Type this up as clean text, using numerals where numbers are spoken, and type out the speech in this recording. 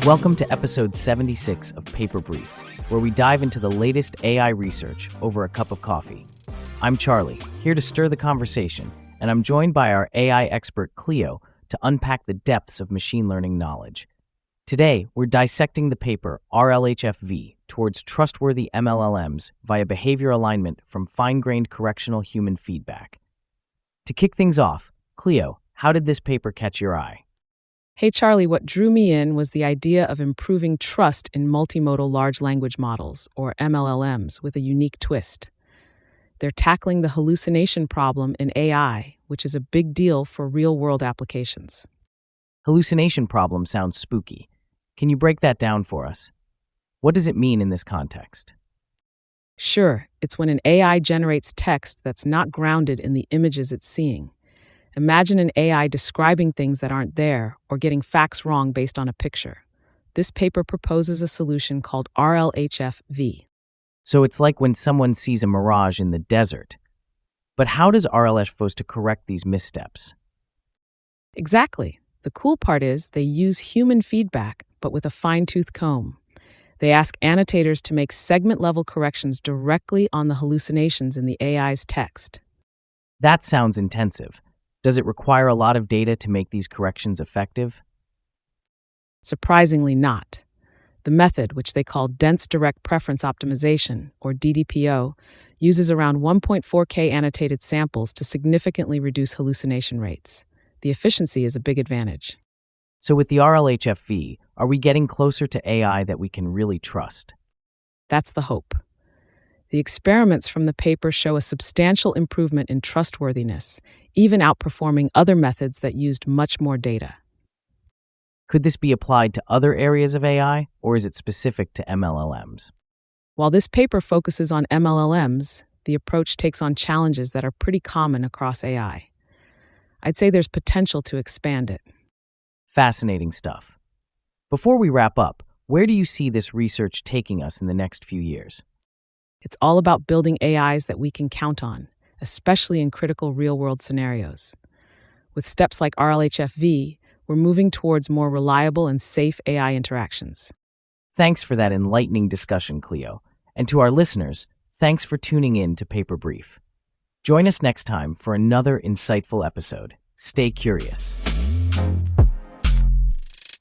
Welcome to episode 76 of Paper Brief, where we dive into the latest AI research over a cup of coffee. I'm Charlie, here to stir the conversation, and I'm joined by our AI expert Cleo to unpack the depths of machine learning knowledge. Today, we're dissecting the paper RLHF-V towards trustworthy MLLMs via behavior alignment from fine-grained correctional human feedback. To kick things off, Cleo, how did this paper catch your eye? Hey Charlie, what drew me in was the idea of improving trust in multimodal large language models, or MLLMs, with a unique twist. They're tackling the hallucination problem in AI, which is a big deal for real-world applications. Hallucination problem sounds spooky. Can you break that down for us? What does it mean in this context? Sure, it's when an AI generates text that's not grounded in the images it's seeing. Imagine an AI describing things that aren't there or getting facts wrong based on a picture. This paper proposes a solution called RLHF-V. So it's like when someone sees a mirage in the desert. But how does RLHF supposed to correct these missteps? Exactly. The cool part is they use human feedback, but with a fine-tooth comb. They ask annotators to make segment-level corrections directly on the hallucinations in the AI's text. That sounds intensive. Does it require a lot of data to make these corrections effective? Surprisingly not. The method, which they call Dense Direct Preference Optimization, or DDPO, uses around 1.4K annotated samples to significantly reduce hallucination rates. The efficiency is a big advantage. So with the RLHF-V, are we getting closer to AI that we can really trust? That's the hope. The experiments from the paper show a substantial improvement in trustworthiness, even outperforming other methods that used much more data. Could this be applied to other areas of AI, or is it specific to MLLMs? While this paper focuses on MLLMs, the approach takes on challenges that are pretty common across AI. I'd say there's potential to expand it. Fascinating stuff. Before we wrap up, where do you see this research taking us in the next few years? It's all about building AIs that we can count on, especially in critical real-world scenarios. With steps like RLHF-V, we're moving towards more reliable and safe AI interactions. Thanks for that enlightening discussion, Cleo. And to our listeners, thanks for tuning in to Paper Brief. Join us next time for another insightful episode. Stay curious.